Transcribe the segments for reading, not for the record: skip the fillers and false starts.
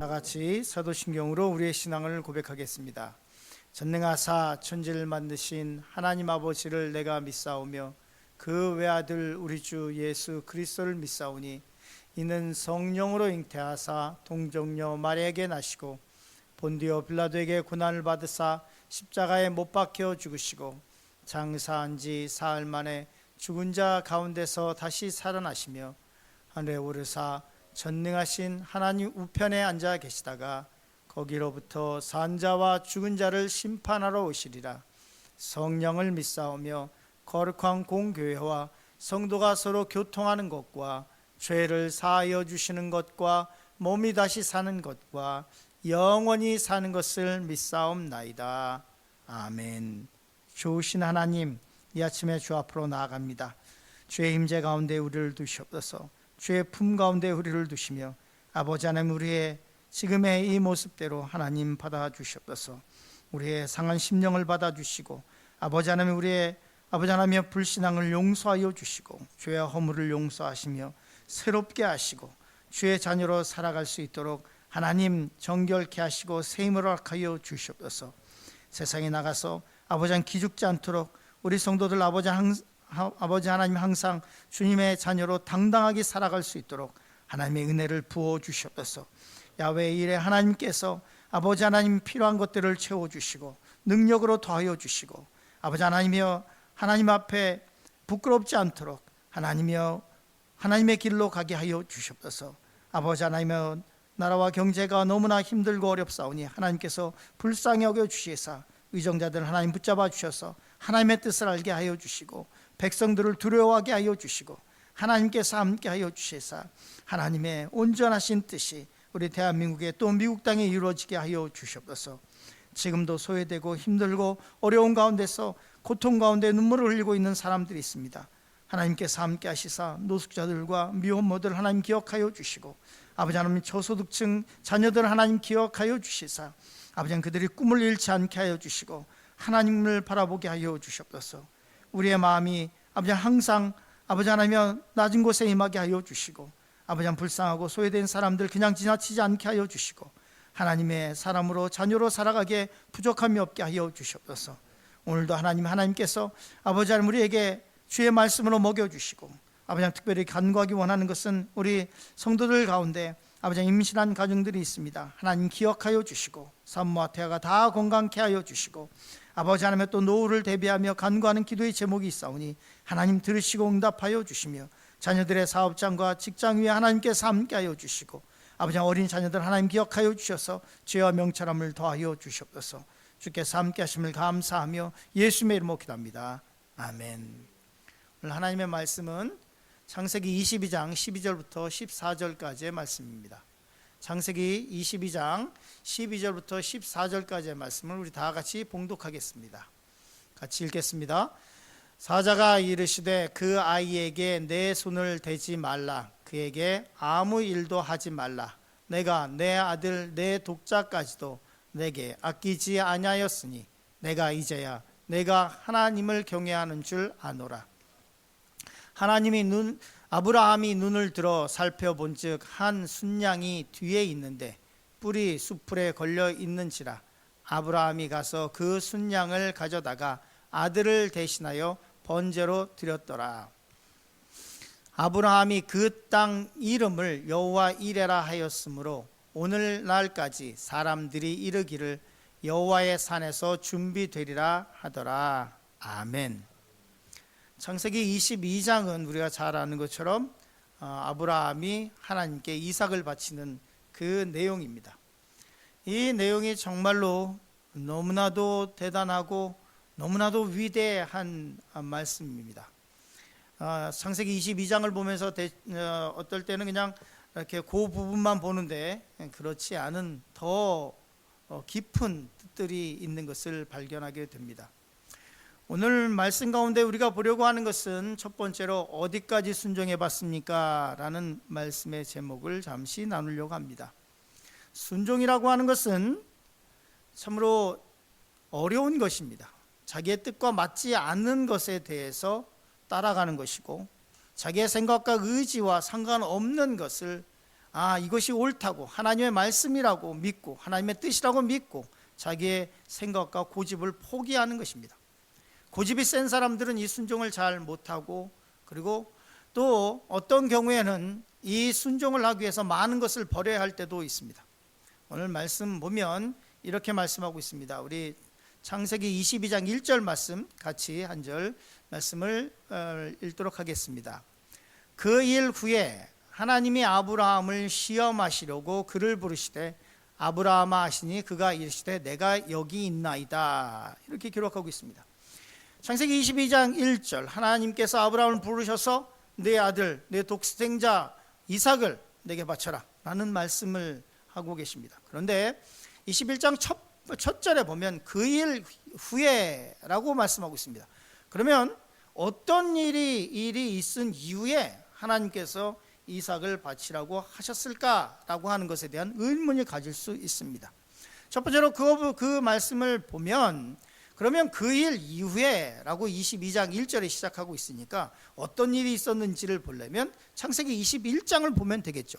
같이 사도신경으로 우리의 신앙을 고백하겠습니다. 전능하사 천지를 만드신 하나님 아버지를 내가 믿사오며 그 외아들 우리 주 예수 그리스도를 믿사오니 이는 성령으로 잉태하사 동정녀 마리아에게 나시고 본디오 빌라도에게 고난을 받으사 십자가에 못 박혀 죽으시고 장사한 지 사흘 만에 죽은 자 가운데서 다시 살아나시며 하늘에 오르사 전능하신 하나님 우편에 앉아 계시다가 거기로부터 산 자와 죽은 자를 심판하러 오시리라. 성령을 믿사오며 거룩한 공교회와 성도가 서로 교통하는 것과 죄를 사하여 주시는 것과 몸이 다시 사는 것과 영원히 사는 것을 믿사옵나이다. 아멘. 좋으신 하나님, 이 아침에 주 앞으로 나아갑니다. 주의 임재 가운데 우리를 두시옵소서. 주의 품 가운데 우리를 두시며 아버지 하나님, 우리의 지금의 이 모습대로 하나님 받아주시옵소서. 우리의 상한 심령을 받아주시고 아버지 하나님, 우리의 아버지 하나님의 불신앙을 용서하여 주시고 죄와 허물을 용서하시며 새롭게 하시고 주의 자녀로 살아갈 수 있도록 하나님 정결케 하시고 세임을 허락하여 주시옵소서. 세상에 나가서 아버지 하나님 기죽지 않도록 우리 성도들 아버지 하나님 항상 주님의 자녀로 당당하게 살아갈 수 있도록 하나님의 은혜를 부어 주시옵소서. 야훼 일에 하나님께서 아버지 하나님 필요한 것들을 채워주시고 능력으로 더하여 주시고 아버지 하나님이여 하나님 앞에 부끄럽지 않도록 하나님이여 하나님의 길로 가게 하여 주시옵소서. 아버지 하나님이여 나라와 경제가 너무나 힘들고 어렵사오니 하나님께서 불쌍히 여겨 주시사 의정자들 하나님 붙잡아 주셔서 하나님의 뜻을 알게 하여 주시고 백성들을 두려워하게 하여 주시고 하나님께서 함께 하여 주시사 하나님의 온전하신 뜻이 우리 대한민국에 또 미국 땅에 이루어지게 하여 주시옵소서. 지금도 소외되고 힘들고 어려운 가운데서 고통 가운데 눈물을 흘리고 있는 사람들이 있습니다. 하나님께서 함께 하시사 노숙자들과 미혼모들 하나님 기억하여 주시고 아버지 하나님 저소득층 자녀들 하나님 기억하여 주시사 아버지 하나님 그들이 꿈을 잃지 않게 하여 주시고 하나님을 바라보게 하여 주시옵소서. 우리의 마음이 아버지 항상 아버지 하나님 낮은 곳에 임하게 하여 주시고 아버지 하나님 불쌍하고 소외된 사람들 그냥 지나치지 않게 하여 주시고 하나님의 사람으로 자녀로 살아가게 부족함이 없게 하여 주시옵소서. 오늘도 하나님께서 아버지 하나님 우리에게 주의 말씀으로 먹여주시고 아버지 하나님 특별히 간구하기 원하는 것은 우리 성도들 가운데 아버지 하나님 임신한 가정들이 있습니다. 하나님 기억하여 주시고 산모와 태아가 다 건강케 하여 주시고 아버지 하나님의 또 노후를 대비하며 간구하는 기도의 제목이 있사오니 하나님 들으시고 응답하여 주시며 자녀들의 사업장과 직장 위에 하나님께서 함께하여 주시고 아버지 하나님 어린 자녀들 하나님 기억하여 주셔서 죄와 명철함을 더하여 주시옵소서. 주께서 함께 하심을 감사하며 예수님의 이름으로 기도합니다. 아멘. 오늘 하나님의 말씀은 창세기 22장 12절부터 14절까지의 말씀입니다. 창세기 22장 12절부터 14절까지의 말씀을 우리 다 같이 봉독하겠습니다. 같이 읽겠습니다. 사자가 이르시되 그 아이에게 내 손을 대지 말라. 그에게 아무 일도 하지 말라. 내가 내 아들 내 독자까지도 내게 아끼지 아니하였으니 내가 이제야 내가 하나님을 경외하는 줄 아노라. 아브라함이 눈을 들어 살펴본즉 한 순양이 뒤에 있는데 뿔이 수풀에 걸려 있는지라. 아브라함이 가서 그 순양을 가져다가 아들을 대신하여 번제로 드렸더라. 아브라함이 그 땅 이름을 여호와 이레라 하였으므로 오늘날까지 사람들이 이르기를 여호와의 산에서 준비되리라 하더라. 아멘. 창세기 22장은 우리가 잘 아는 것처럼 아브라함이 하나님께 이삭을 바치는 그 내용입니다. 이 내용이 정말로 너무나도 대단하고 너무나도 위대한 말씀입니다. 창세기 22장을 보면서 어떨 때는 그냥 이렇게 그 부분만 보는데 그렇지 않은 더 깊은 뜻들이 있는 것을 발견하게 됩니다. 오늘 말씀 가운데 우리가 보려고 하는 것은 첫 번째로 어디까지 순종해 봤습니까? 라는 말씀의 제목을 잠시 나누려고 합니다. 순종이라고 하는 것은 참으로 어려운 것입니다. 자기의 뜻과 맞지 않는 것에 대해서 따라가는 것이고 자기의 생각과 의지와 상관없는 것을 이것이 옳다고 하나님의 말씀이라고 믿고 하나님의 뜻이라고 믿고 자기의 생각과 고집을 포기하는 것입니다. 고집이 센 사람들은 이 순종을 잘 못하고, 그리고 또 어떤 경우에는 이 순종을 하기 위해서 많은 것을 버려야 할 때도 있습니다. 오늘 말씀 보면 이렇게 말씀하고 있습니다. 우리 창세기 22장 1절 말씀 같이 한 절 말씀을 읽도록 하겠습니다. 그 일 후에 하나님이 아브라함을 시험하시려고 그를 부르시되 아브라함아 하시니 그가 이르시되 내가 여기 있나이다. 이렇게 기록하고 있습니다. 창세기 22장 1절, 하나님께서 아브라함을 부르셔서 내 아들 내 독생자 이삭을 내게 바쳐라 라는 말씀을 하고 계십니다. 그런데 21장 첫 절에 보면 그 일 후에 라고 말씀하고 있습니다. 그러면 어떤 일이 있은 이후에 하나님께서 이삭을 바치라고 하셨을까라고 하는 것에 대한 의문을 가질 수 있습니다. 첫 번째로 그 말씀을 보면, 그러면 그 일 이후에 라고 22장 1절에 시작하고 있으니까 어떤 일이 있었는지를 보려면 창세기 21장을 보면 되겠죠.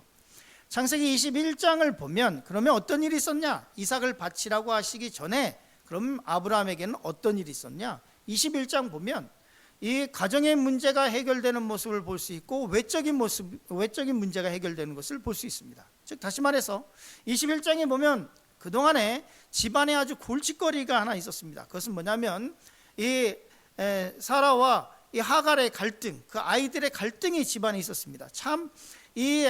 창세기 21장을 보면 그러면 어떤 일이 있었냐? 이삭을 바치라고 하시기 전에 그럼 아브라함에게는 어떤 일이 있었냐? 21장 보면 이 가정의 문제가 해결되는 모습을 볼 수 있고 외적인 문제가 해결되는 것을 볼 수 있습니다. 즉 다시 말해서 21장에 보면 그동안에 집안에 아주 골칫거리가 하나 있었습니다. 그것은 뭐냐면 이 사라와 이 하갈의 갈등, 그 아이들의 갈등이 집안에 있었습니다. 참 이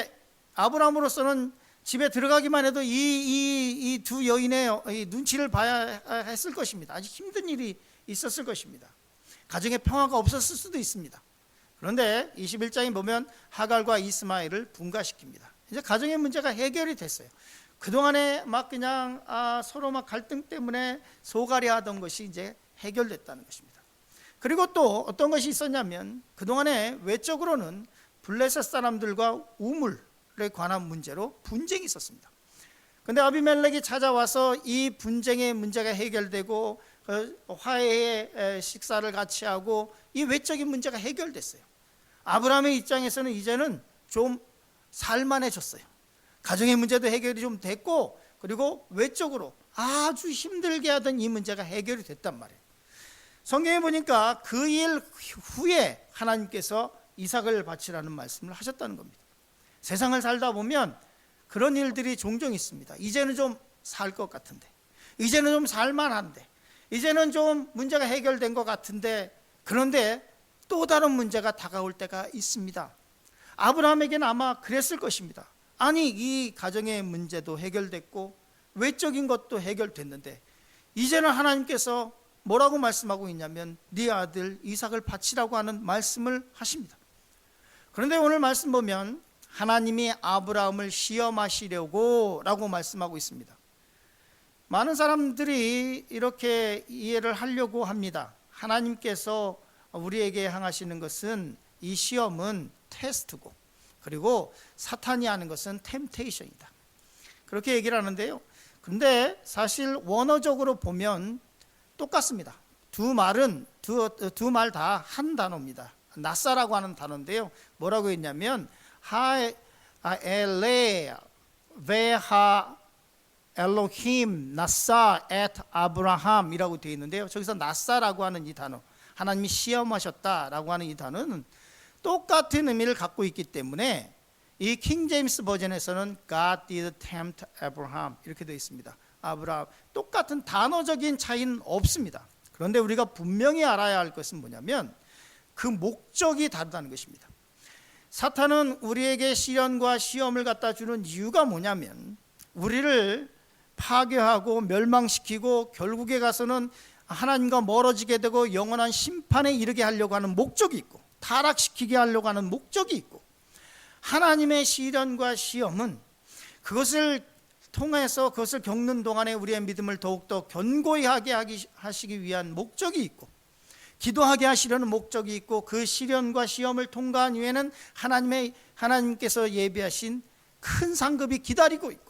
아브라함으로서는 집에 들어가기만 해도 이 두 여인의 눈치를 봐야 했을 것입니다. 아주 힘든 일이 있었을 것입니다. 가정에 평화가 없었을 수도 있습니다. 그런데 21장에 보면 하갈과 이스마엘을 분가시킵니다. 이제 가정의 문제가 해결이 됐어요. 그동안에 막 그냥 서로 막 갈등 때문에 소갈이 하던 것이 이제 해결됐다는 것입니다. 그리고 또 어떤 것이 있었냐면 그동안에 외적으로는 블레셋 사람들과 우물에 관한 문제로 분쟁이 있었습니다. 그런데 아비멜렉이 찾아와서 이 분쟁의 문제가 해결되고 화해의 식사를 같이 하고 이 외적인 문제가 해결됐어요. 아브라함의 입장에서는 이제는 좀 살만해졌어요. 가정의 문제도 해결이 좀 됐고, 그리고 외적으로 아주 힘들게 하던 이 문제가 해결이 됐단 말이에요. 성경에 보니까 그 일 후에 하나님께서 이삭을 바치라는 말씀을 하셨다는 겁니다. 세상을 살다 보면 그런 일들이 종종 있습니다. 이제는 좀 살 것 같은데, 이제는 좀 살만한데, 이제는 좀 문제가 해결된 것 같은데, 그런데 또 다른 문제가 다가올 때가 있습니다. 아브라함에게는 아마 그랬을 것입니다. 아니, 이 가정의 문제도 해결됐고 외적인 것도 해결됐는데 이제는 하나님께서 뭐라고 말씀하고 있냐면 네 아들 이삭을 바치라고 하는 말씀을 하십니다. 그런데 오늘 말씀 보면 하나님이 아브라함을 시험하시려고 라고 말씀하고 있습니다. 많은 사람들이 이렇게 이해를 하려고 합니다. 하나님께서 우리에게 향하시는 것은 이 시험은 테스트고, 그리고 사탄이 하는 것은 템테이션이다, 그렇게 얘기를 하는데요. 그런데 사실 원어적으로 보면 똑같습니다. 두 말 다 한 단어입니다. 나사라고 하는 단어인데요, 뭐라고 했냐면 하엘레 베하 엘로힘 나사 앳 아브라함이라고 되어 있는데요, 저기서 나사라고 하는 이 단어, 하나님이 시험하셨다라고 하는 이 단어는 똑같은 의미를 갖고 있기 때문에 이 킹제임스 버전에서는 God did tempt Abraham 이렇게 되어 있습니다. 아브라함, 똑같은 단어적인 차이는 없습니다. 그런데 우리가 분명히 알아야 할 것은 뭐냐면 그 목적이 다르다는 것입니다. 사탄은 우리에게 시련과 시험을 갖다 주는 이유가 뭐냐면 우리를 파괴하고 멸망시키고 결국에 가서는 하나님과 멀어지게 되고 영원한 심판에 이르게 하려고 하는 목적이 있고, 타락시키게 하려고 하는 목적이 있고, 하나님의 시련과 시험은 그것을 통해서 그것을 겪는 동안에 우리의 믿음을 더욱더 견고히 하게 하시기 위한 목적이 있고, 기도하게 하시려는 목적이 있고, 그 시련과 시험을 통과한 이후에는 하나님께서 예비하신 큰 상급이 기다리고 있고,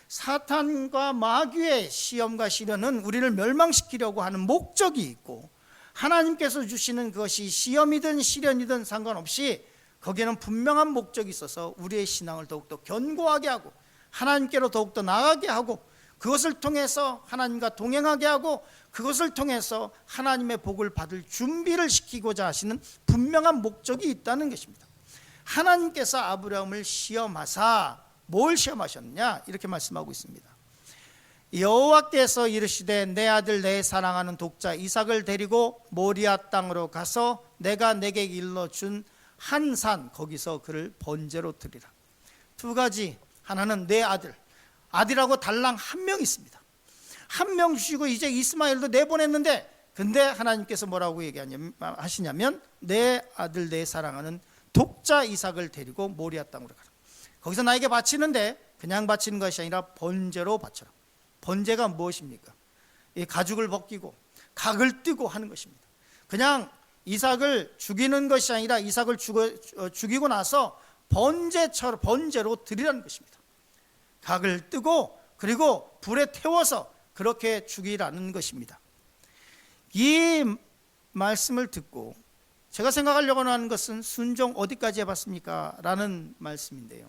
사탄과 마귀의 시험과 시련은 우리를 멸망시키려고 하는 목적이 있고, 하나님께서 주시는 그것이 시험이든 시련이든 상관없이 거기에는 분명한 목적이 있어서 우리의 신앙을 더욱더 견고하게 하고 하나님께로 더욱더 나아가게 하고 그것을 통해서 하나님과 동행하게 하고 그것을 통해서 하나님의 복을 받을 준비를 시키고자 하시는 분명한 목적이 있다는 것입니다. 하나님께서 아브라함을 시험하사 뭘 시험하셨느냐 이렇게 말씀하고 있습니다. 여호와께서 이르시되 내 아들 내 사랑하는 독자 이삭을 데리고 모리아 땅으로 가서 내가 내게 일러준 한 산 거기서 그를 번제로 드리라. 두 가지, 하나는 내 아들이라고 달랑 한 명 있습니다. 한 명 주시고 이제 이스마엘도 내보냈는데 근데 하나님께서 뭐라고 하시냐면 내 아들 내 사랑하는 독자 이삭을 데리고 모리아 땅으로 가라. 거기서 나에게 바치는데 그냥 바치는 것이 아니라 번제로 바쳐라. 번제가 무엇입니까? 이 가죽을 벗기고 각을 뜨고 하는 것입니다. 그냥 이삭을 죽이는 것이 아니라 이삭을 죽이고 나서 번제로 드리라는 것입니다. 각을 뜨고 그리고 불에 태워서 그렇게 죽이라는 것입니다. 이 말씀을 듣고 제가 생각하려고 하는 것은 순종 어디까지 해봤습니까? 라는 말씀인데요.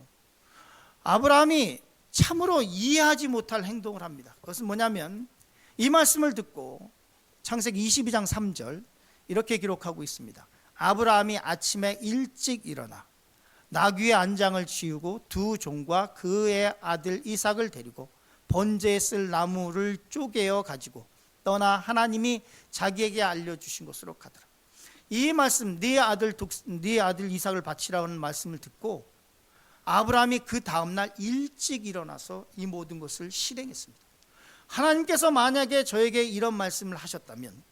아브라함이 참으로 이해하지 못할 행동을 합니다. 그것은 뭐냐면 이 말씀을 듣고 창세기 22장 3절 이렇게 기록하고 있습니다. 아브라함이 아침에 일찍 일어나 나귀의 안장을 치우고 두 종과 그의 아들 이삭을 데리고 번제에 쓸 나무를 쪼개어 가지고 떠나 하나님이 자기에게 알려주신 곳으로 가더라. 이 말씀 네 아들 이삭을 바치라는 말씀을 듣고 아브라함이 그 다음날 일찍 일어나서 이 모든 것을 실행했습니다. 하나님께서 만약에 저에게 이런 말씀을 하셨다면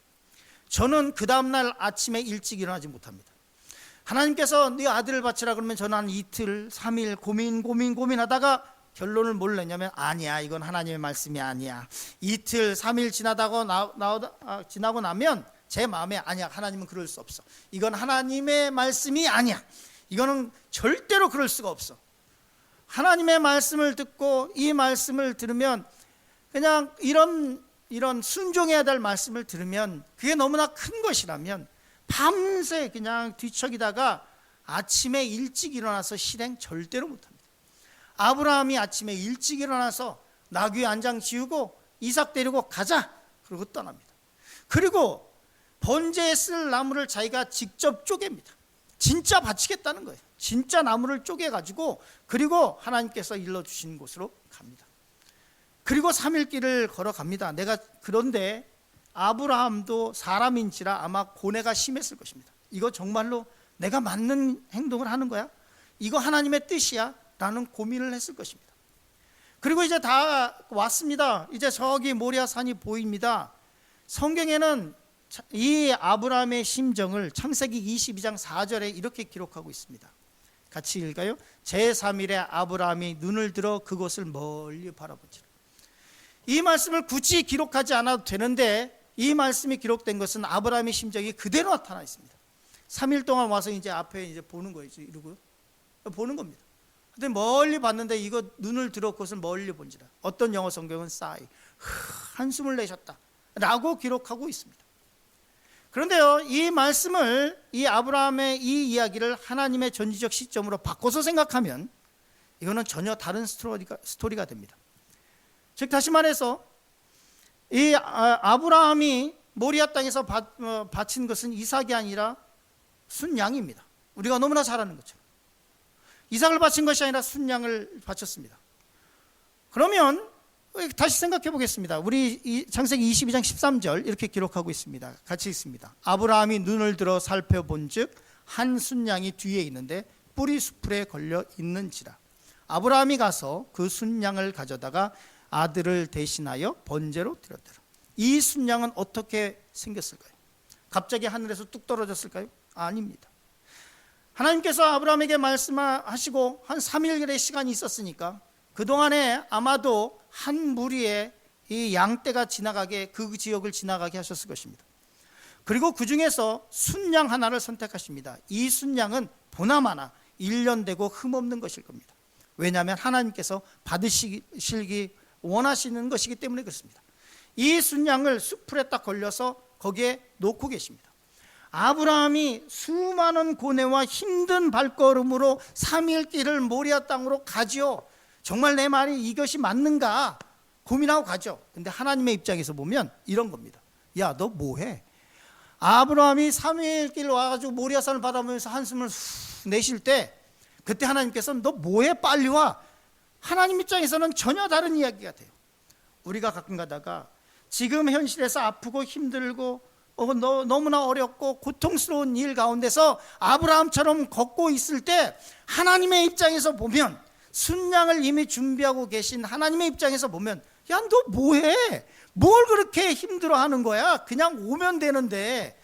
저는 그 다음날 아침에 일찍 일어나지 못합니다. 하나님께서 네 아들을 바치라 그러면 저는 한 이틀 3일 고민하다가 결론을 뭘 내냐면 아니야, 이건 하나님의 말씀이 아니야. 이틀 3일 지나고 나면 제 마음에 아니야, 하나님은 그럴 수 없어. 이건 하나님의 말씀이 아니야. 이거는 절대로 그럴 수가 없어. 하나님의 말씀을 듣고 이 말씀을 들으면 그냥 이런 순종해야 될 말씀을 들으면 그게 너무나 큰 것이라면 밤새 그냥 뒤척이다가 아침에 일찍 일어나서 실행 절대로 못합니다. 아브라함이 아침에 일찍 일어나서 나귀 안장 지우고 이삭 데리고 가자 그러고 떠납니다. 그리고 번제에 쓸 나무를 자기가 직접 쪼갭니다. 진짜 바치겠다는 거예요. 진짜 나무를 쪼개가지고 그리고 하나님께서 일러주신 곳으로 갑니다. 그리고 3일 길을 걸어갑니다. 그런데 아브라함도 사람인지라 아마 고뇌가 심했을 것입니다. 이거 정말로 내가 맞는 행동을 하는 거야? 이거 하나님의 뜻이야? 라는 고민을 했을 것입니다. 그리고 이제 다 왔습니다. 이제 저기 모리아 산이 보입니다. 성경에는 이 아브라함의 심정을 창세기 22장 4절에 이렇게 기록하고 있습니다. 같이 읽어요. 제3일에 아브라함이 눈을 들어 그곳을 멀리 바라보지라. 이 말씀을 굳이 기록하지 않아도 되는데 이 말씀이 기록된 것은 아브라함의 심정이 그대로 나타나 있습니다. 3일 동안 와서 이제 앞에 이제 보는 거예요. 이러고 보는 겁니다. 근데 멀리 봤는데 이거 눈을 들어 그것을 멀리 본지라. 어떤 영어 성경은 싸이 한숨을 내셨다 라고 기록하고 있습니다. 그런데요, 이 말씀을 이 아브라함의 이 이야기를 하나님의 전지적 시점으로 바꿔서 생각하면 이거는 전혀 다른 스토리가 됩니다. 즉 다시 말해서 이 아브라함이 모리아 땅에서 바친 것은 이삭이 아니라 순양입니다. 우리가 너무나 잘 아는 것처럼 이삭을 바친 것이 아니라 순양을 바쳤습니다. 그러면 다시 생각해 보겠습니다. 우리 창세기 22장 13절 이렇게 기록하고 있습니다. 같이 읽습니다. 아브라함이 눈을 들어 살펴본 즉 한 순양이 뒤에 있는데 뿔이 수풀에 걸려 있는지라. 아브라함이 가서 그 순양을 가져다가 아들을 대신하여 번제로 드렸더라. 이 순양은 어떻게 생겼을까요? 갑자기 하늘에서 뚝 떨어졌을까요? 아닙니다. 하나님께서 아브라함에게 말씀하시고 한 3일의 시간이 있었으니까 그동안에 아마도 한 무리의 이 양떼가 지나가게 그 지역을 지나가게 하셨을 것입니다. 그리고 그 중에서 순양 하나를 선택하십니다. 이 순양은 보나마나 1년 되고 흠없는 것일 겁니다. 왜냐하면 하나님께서 받으시기 원하시는 것이기 때문에 그렇습니다. 이 순양을 수풀에 딱 걸려서 거기에 놓고 계십니다. 아브라함이 수많은 고뇌와 힘든 발걸음으로 3일 길을 모리아 땅으로 가지요. 정말 내 말이 이것이 맞는가 고민하고 가죠. 근데 하나님의 입장에서 보면 이런 겁니다. 야, 너 뭐해? 아브라함이 3일 길 와가지고 모리아산을 바라보면서 한숨을 후 내쉴 때 그때 하나님께서 너 뭐해? 빨리 와. 하나님 입장에서는 전혀 다른 이야기가 돼요. 우리가 가끔 가다가 지금 현실에서 아프고 힘들고 너무나 어렵고 고통스러운 일 가운데서 아브라함처럼 걷고 있을 때 하나님의 입장에서 보면, 순양을 이미 준비하고 계신 하나님의 입장에서 보면, 야, 너 뭐해? 뭘 그렇게 힘들어하는 거야? 그냥 오면 되는데.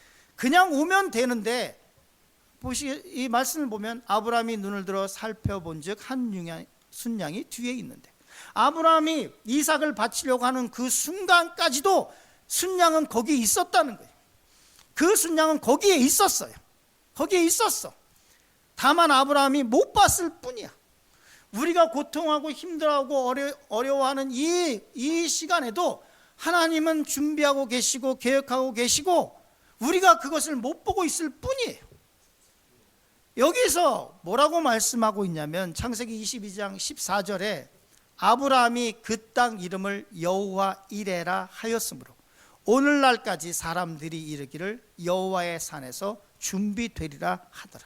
이 말씀을 보면 아브라함이 눈을 들어 살펴본즉 한 순양이 뒤에 있는데, 아브라함이 이삭을 바치려고 하는 그 순간까지도 순양은 거기에 있었다는 거예요. 그 순양은 거기에 있었어요. 거기에 있었어. 다만 아브라함이 못 봤을 뿐이야. 우리가 고통하고 힘들어하고 어려워하는 이 시간에도 하나님은 준비하고 계시고 계획하고 계시고 우리가 그것을 못 보고 있을 뿐이에요. 여기서 뭐라고 말씀하고 있냐면 창세기 22장 14절에 아브라함이 그 땅 이름을 여호와 이레라 하였으므로 오늘날까지 사람들이 이르기를 여호와의 산에서 준비되리라 하더라.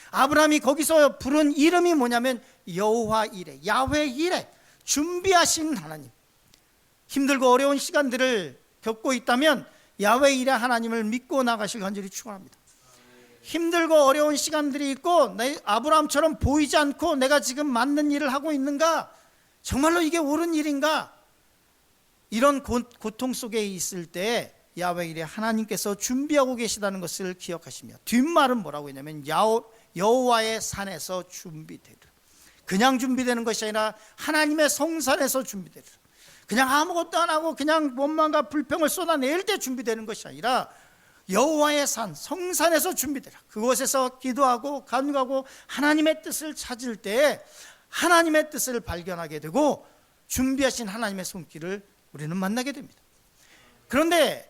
아브라함이 거기서 부른 이름이 뭐냐면 여호와 이레, 야훼 이레, 준비하신 하나님. 힘들고 어려운 시간들을 겪고 있다면 야훼 이레 하나님을 믿고 나가실 간절히 축원합니다. 힘들고 어려운 시간들이 있고 아브라함처럼 보이지 않고 내가 지금 맞는 일을 하고 있는가? 정말로 이게 옳은 일인가? 이런 고통 속에 있을 때 야훼 이레 하나님께서 준비하고 계시다는 것을 기억하시며, 뒷말은 뭐라고 했냐면 여호와의 산에서 준비되리라. 그냥 준비되는 것이 아니라 하나님의 성산에서 준비되리라. 그냥 아무것도 안 하고 그냥 원망과 불평을 쏟아낼 때 준비되는 것이 아니라 여호와의 산, 성산에서 준비되라. 그곳에서 기도하고 간구하고 하나님의 뜻을 찾을 때 하나님의 뜻을 발견하게 되고 준비하신 하나님의 손길을 우리는 만나게 됩니다. 그런데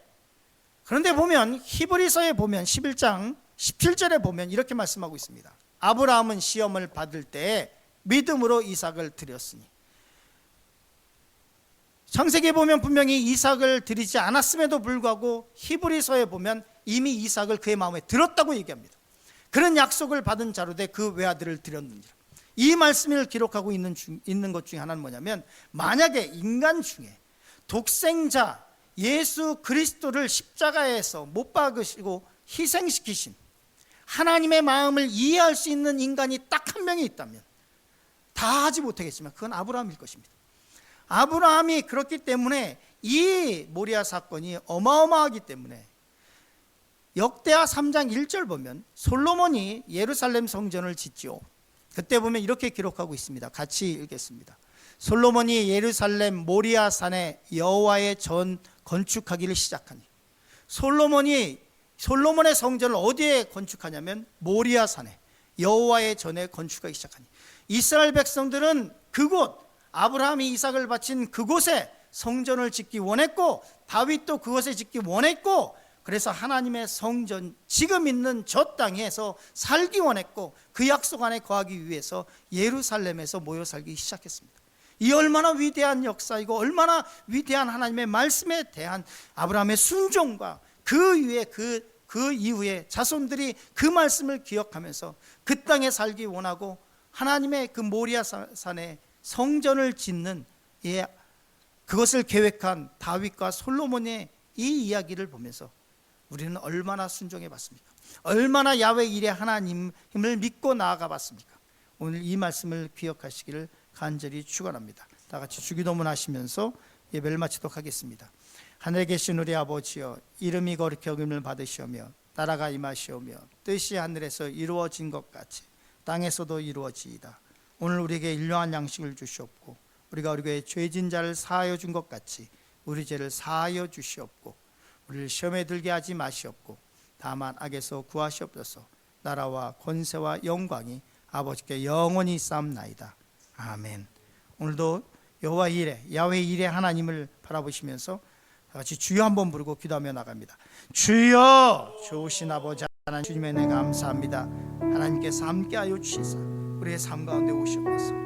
보면 히브리서에 보면 11장 17절에 보면 이렇게 말씀하고 있습니다. 아브라함은 시험을 받을 때 믿음으로 이삭을 드렸으니. 창세기에 보면 분명히 이삭을 드리지 않았음에도 불구하고 히브리서에 보면 이미 이삭을 그의 마음에 들었다고 얘기합니다. 그런 약속을 받은 자로 돼 그 외아들을 드렸느니라. 이 말씀을 기록하고 있는 것 중에 하나는 뭐냐면, 만약에 인간 중에 독생자 예수 그리스도를 십자가에서 못 박으시고 희생시키신 하나님의 마음을 이해할 수 있는 인간이 딱 한 명이 있다면, 다 하지 못하겠지만 그건 아브라함일 것입니다. 아브라함이 그렇기 때문에 이 모리아 사건이 어마어마하기 때문에 역대하 3장 1절 보면 솔로몬이 예루살렘 성전을 짓지요. 그때 보면 이렇게 기록하고 있습니다. 같이 읽겠습니다. 솔로몬이 예루살렘 모리아 산에 여호와의 전 건축하기를 시작하니. 솔로몬의 성전을 어디에 건축하냐면 모리아 산에 여호와의 전에 건축하기 시작하니. 이스라엘 백성들은 그곳, 아브라함이 이삭을 바친 그곳에 성전을 짓기 원했고 다윗도 그곳에 짓기 원했고, 그래서 하나님의 성전, 지금 있는 저 땅에서 살기 원했고 그 약속 안에 거하기 위해서 예루살렘에서 모여 살기 시작했습니다. 이 얼마나 위대한 역사이고 얼마나 위대한 하나님의 말씀에 대한 아브라함의 순종과 그 이후에 자손들이 그 말씀을 기억하면서 그 땅에 살기 원하고 하나님의 그 모리아 산에 성전을 짓는 그것을 계획한 다윗과 솔로몬의 이 이야기를 보면서 우리는 얼마나 순종해 봤습니까? 얼마나 야훼 이레 하나님을 믿고 나아가 봤습니까? 오늘 이 말씀을 기억하시기를 간절히 축원합니다. 다 같이 주기도문 하시면서 예배를 마치도록 하겠습니다. 하늘에 계신 우리 아버지여, 이름이 거룩히 여김을 받으시오며 나라가 임하시오며 뜻이 하늘에서 이루어진 것 같이 땅에서도 이루어지이다. 오늘 우리에게 일용할 양식을 주시옵고 우리가 우리의 죄진 자를 사하여 준 것 같이 우리 죄를 사하여 주시옵고 우리를 시험에 들게 하지 마시옵고 다만 악에서 구하시옵소서. 나라와 권세와 영광이 아버지께 영원히 있사옵나이다. 아멘. 오늘도 여호와 이레, 야훼 이레 하나님을 바라보시면서 같이 주여 한번 부르고 기도하며 나갑니다. 주여, 좋으신 아버지. 하나님 주님의 은혜 감사합니다. 하나님께서 함께하여 주시사 우리의 삶 가운데 오시옵소서.